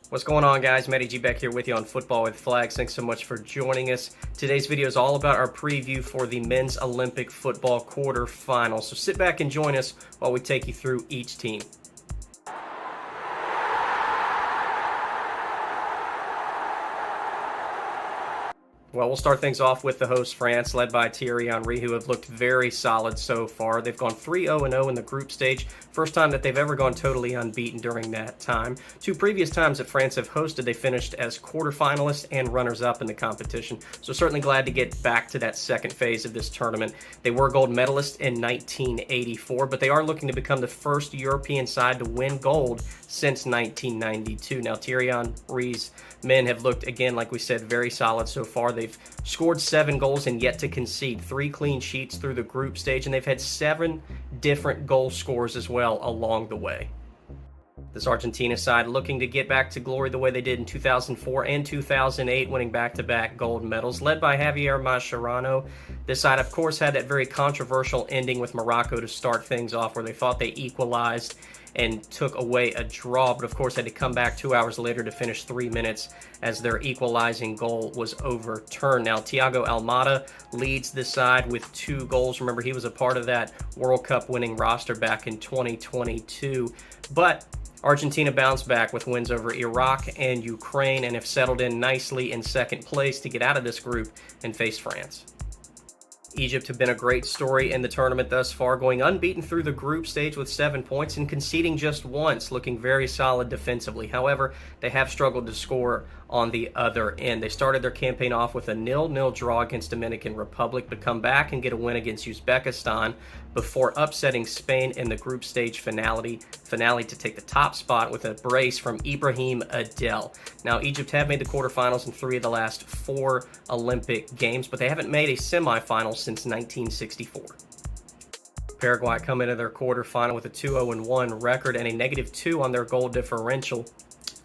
What's going on, guys? Matty G back here with you on Football with Flags. Thanks so much for joining us. Today's video is all about our preview for the men's Olympic football quarterfinals. So sit back and join us while we take you through each team. Well, we'll start things off with the host, France, led by Thierry Henry, who have looked very solid so far. They've gone 3-0-0 in the group stage, first time that they've ever gone totally unbeaten during that time. Two previous times that France have hosted, they finished as quarterfinalists and runners-up in the competition, so certainly glad to get back to that second phase of this tournament. They were gold medalists in 1984, but they are looking to become the first European side to win gold since 1992. Now, Thierry Henry's men have looked, again, like we said, very solid so far. They've scored 7 goals and yet to concede 3 clean sheets through the group stage, and they've had 7 different goal scorers as well along the way. This Argentina side looking to get back to glory the way they did in 2004 and 2008, winning back-to-back gold medals, led by Javier Mascherano. This side, of course, had that very controversial ending with Morocco to start things off, where they thought they equalized and took away a draw, but of course had to come back 2 hours later to finish 3 minutes as their equalizing goal was overturned. Now, Thiago Almada leads the side with 2 goals. Remember, he was a part of that World Cup winning roster back in 2022. But Argentina bounced back with wins over Iraq and Ukraine and have settled in nicely in second place to get out of this group and face France. Egypt have been a great story in the tournament thus far, going unbeaten through the group stage with 7 points and conceding just once, looking very solid defensively. However, they have struggled to score on the other end. They started their campaign off with a 0-0 draw against Dominican Republic, but come back and get a win against Uzbekistan before upsetting Spain in the group stage finale to take the top spot with a brace from Ibrahim Adel. Now, Egypt have made the quarterfinals in 3 of the last 4 Olympic Games, but they haven't made a semifinal since 1964. Paraguay come into their quarterfinal with a 2-0-1 record and a -2 on their goal differential.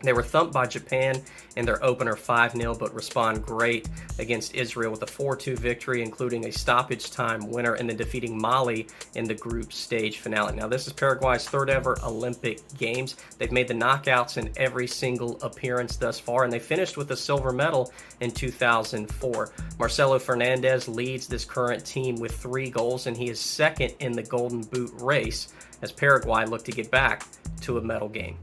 They were thumped by Japan in their opener 5-0, but respond great against Israel with a 4-2 victory, including a stoppage time winner, and then defeating Mali in the group stage finale. Now, this is Paraguay's 3rd ever Olympic Games. They've made the knockouts in every single appearance thus far, and they finished with a silver medal in 2004. Marcelo Fernandez leads this current team with 3 goals, and he is second in the Golden Boot race as Paraguay look to get back to a medal game.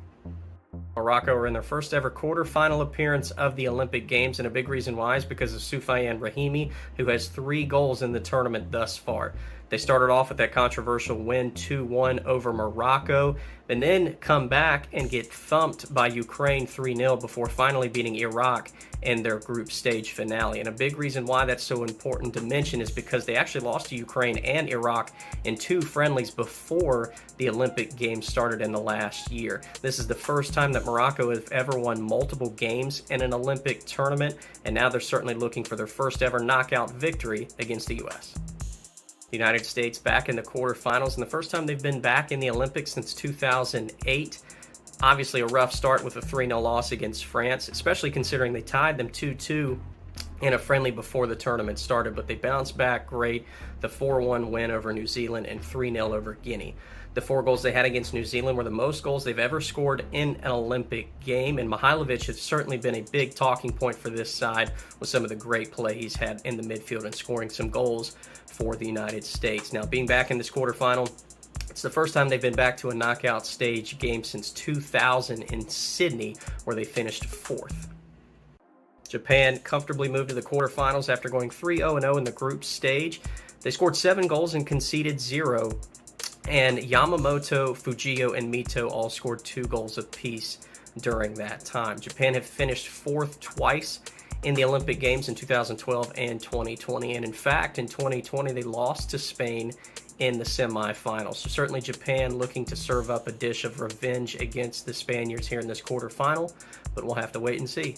Morocco are in their first ever quarterfinal appearance of the Olympic Games, and a big reason why is because of Soufiane Brahimi, who has 3 goals in the tournament thus far. They started off with that controversial win 2-1 over Morocco, and then come back and get thumped by Ukraine 3-0 before finally beating Iraq in their group stage finale. And a big reason why that's so important to mention is because they actually lost to Ukraine and Iraq in 2 friendlies before the Olympic Games started in the last year. This is the first time that Morocco have ever won multiple games in an Olympic tournament, and now they're certainly looking for their first ever knockout victory against the U.S. The United States back in the quarterfinals, and the first time they've been back in the Olympics since 2008. Obviously a rough start with a 3-0 loss against France, especially considering they tied them 2-2 in a friendly before the tournament started, but they bounced back great. The 4-1 win over New Zealand and 3-0 over Guinea. The 4 goals they had against New Zealand were the most goals they've ever scored in an Olympic game, and Mihailovic has certainly been a big talking point for this side with some of the great play he's had in the midfield and scoring some goals for the United States. Now, being back in this quarterfinal, it's the first time they've been back to a knockout stage game since 2000 in Sydney, where they finished 4th. Japan comfortably moved to the quarterfinals after going 3-0-0 in the group stage. They scored 7 goals and conceded 0. And Yamamoto, Fujio, and Mito all scored 2 goals apiece during that time. Japan have finished 4th twice in the Olympic Games in 2012 and 2020. And in fact, in 2020, they lost to Spain in the semifinals. So certainly Japan looking to serve up a dish of revenge against the Spaniards here in this quarterfinal, but we'll have to wait and see.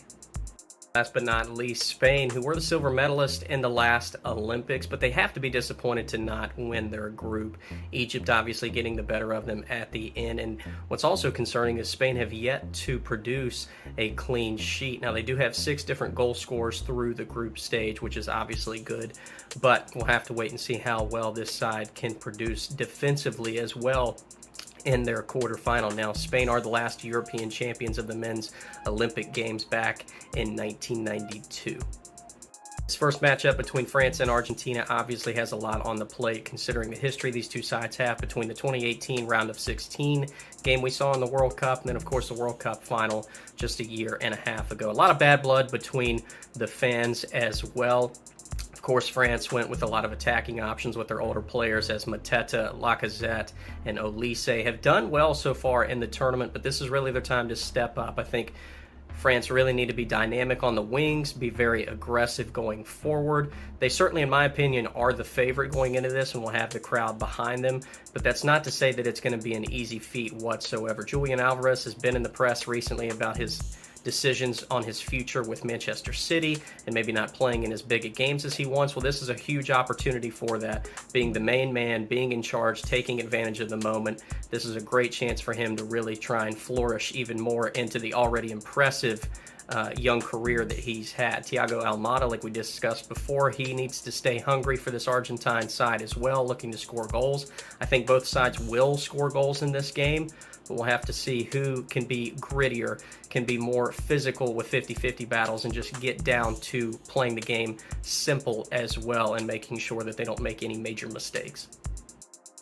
Last but not least, Spain, who were the silver medalist in the last Olympics, but they have to be disappointed to not win their group. Egypt obviously getting the better of them at the end. And what's also concerning is Spain have yet to produce a clean sheet. Now, they do have 6 different goal scorers through the group stage, which is obviously good, but we'll have to wait and see how well this side can produce defensively as well in their quarterfinal. Now, Spain are the last European champions of the men's Olympic Games back in 1992. This first matchup between France and Argentina obviously has a lot on the plate, considering the history these two sides have between the 2018 round of 16 game we saw in the World Cup, and then, of course, the World Cup final just a year and a half ago. A lot of bad blood between the fans as well. Of course, France went with a lot of attacking options with their older players, as Mateta, Lacazette, and Olise have done well so far in the tournament, but this is really their time to step up. I think France really need to be dynamic on the wings, be very aggressive going forward. They certainly, in my opinion, are the favorite going into this and will have the crowd behind them, but that's not to say that it's going to be an easy feat whatsoever. Julian Alvarez has been in the press recently about his decisions on his future with Manchester City and maybe not playing in as big at games as he wants. Well, this is a huge opportunity for that. Being the main man, being in charge, taking advantage of the moment. This is a great chance for him to really try and flourish even more into the already impressive young career that he's had. Thiago Almada, like we discussed before, he needs to stay hungry for this Argentine side as well, looking to score goals. I think both sides will score goals in this game, but we'll have to see who can be grittier, can be more physical with 50-50 battles, and just get down to playing the game simple as well and making sure that they don't make any major mistakes.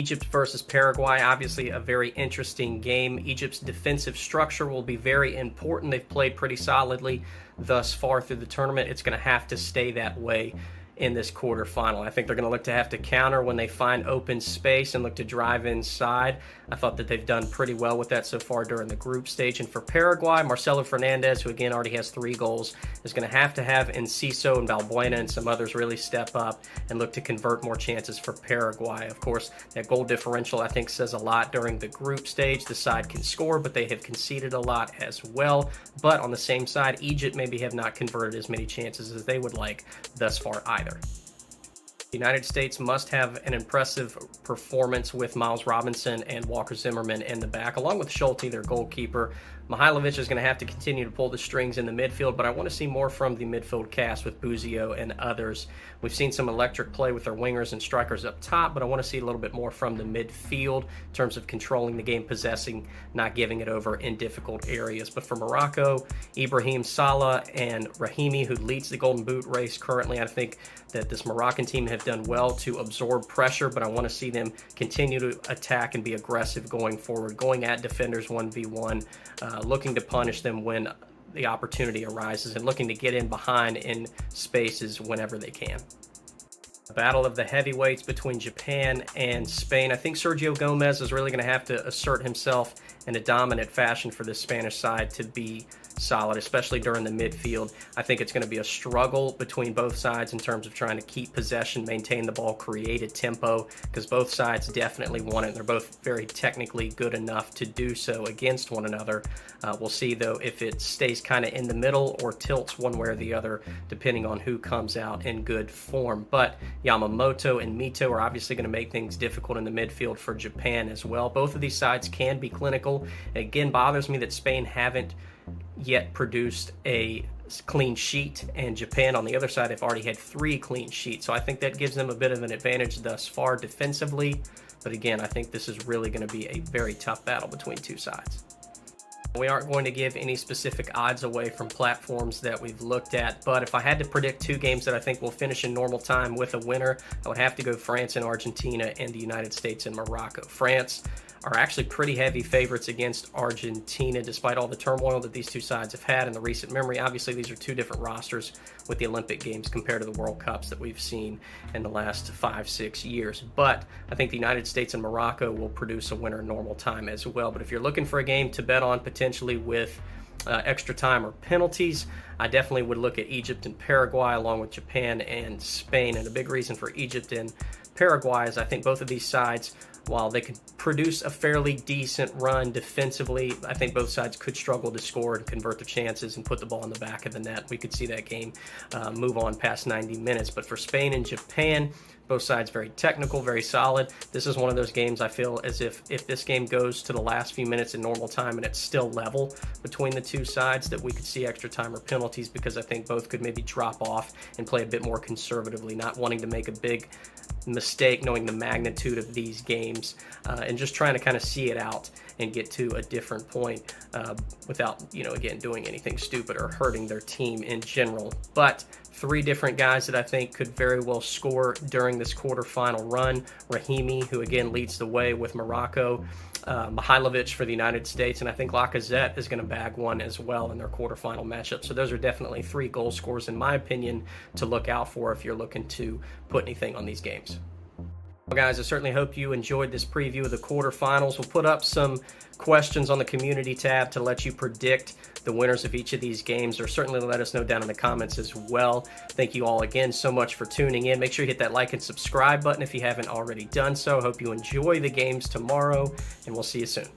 Egypt versus Paraguay, obviously a very interesting game. Egypt's defensive structure will be very important. They've played pretty solidly thus far through the tournament. It's going to have to stay that way in this quarterfinal. I think they're going to look to have to counter when they find open space and look to drive inside. I thought that they've done pretty well with that so far during the group stage. And for Paraguay, Marcelo Fernandez, who again already has 3 goals, is going to have Enciso and Balbuena and some others really step up and look to convert more chances for Paraguay. Of course, that goal differential, I think, says a lot during the group stage. The side can score, but they have conceded a lot as well. But on the same side, Egypt maybe have not converted as many chances as they would like thus far either. The United States must have an impressive performance with Miles Robinson and Walker Zimmerman in the back, along with Schulte, their goalkeeper. Mihailovic is going to have to continue to pull the strings in the midfield, but I want to see more from the midfield cast with Buzio and others. We've seen some electric play with their wingers and strikers up top, but I want to see a little bit more from the midfield in terms of controlling the game, possessing, not giving it over in difficult areas. But for Morocco, Ibrahim Salah and Rahimi, who leads the Golden Boot race currently, I think that this Moroccan team have done well to absorb pressure, but I want to see them continue to attack and be aggressive going forward, going at defenders 1v1, looking to punish them when the opportunity arises, and looking to get in behind in spaces whenever they can. A battle of the heavyweights between Japan and Spain. I think Sergio Gomez is really going to have to assert himself in a dominant fashion for this Spanish side to be solid, especially during the midfield. I think it's going to be a struggle between both sides in terms of trying to keep possession, maintain the ball, create a tempo, because both sides definitely want it. They're both very technically good enough to do so against one another. We'll see, though, if it stays kind of in the middle or tilts one way or the other, depending on who comes out in good form. But Yamamoto and Mito are obviously going to make things difficult in the midfield for Japan as well. Both of these sides can be clinical. It again bothers me that Spain haven't yet produced a clean sheet, and Japan on the other side have already had 3 clean sheets. So I think that gives them a bit of an advantage thus far defensively. But again, I think this is really going to be a very tough battle between two sides. We aren't going to give any specific odds away from platforms that we've looked at, but if I had to predict 2 games that I think will finish in normal time with a winner, I would have to go France and Argentina and the United States and Morocco. France are actually pretty heavy favorites against Argentina, despite all the turmoil that these two sides have had in the recent memory. Obviously, these are 2 different rosters with the Olympic Games compared to the World Cups that we've seen in the last 5-6 years. But I think the United States and Morocco will produce a winner in normal time as well. But if you're looking for a game to bet on potentially with extra time or penalties, I definitely would look at Egypt and Paraguay along with Japan and Spain. And a big reason for Egypt and Paraguay is I think both of these sides, while they could produce a fairly decent run defensively, I think both sides could struggle to score and convert their chances and put the ball in the back of the net. We could see that game move on past 90 minutes. But for Spain and Japan, both sides very technical, very solid. This is one of those games I feel as if this game goes to the last few minutes in normal time and it's still level between the two sides, that we could see extra time or penalties, because I think both could maybe drop off and play a bit more conservatively, not wanting to make a big mistake, knowing the magnitude of these games, and just trying to kind of see it out and get to a different point without, again, doing anything stupid or hurting their team in general. But 3 different guys that I think could very well score during this quarterfinal run. Rahimi, who again leads the way with Morocco. Mihailovic for the United States, and I think Lacazette is going to bag one as well in their quarterfinal matchup. So those are definitely 3 goal scorers, in my opinion, to look out for if you're looking to put anything on these games. Well, guys, I certainly hope you enjoyed this preview of the quarterfinals. We'll put up some questions on the community tab to let you predict the winners of each of these games, or certainly let us know down in the comments as well. Thank you all again so much for tuning in. Make sure you hit that like and subscribe button if you haven't already done so. Hope you enjoy the games tomorrow, and we'll see you soon.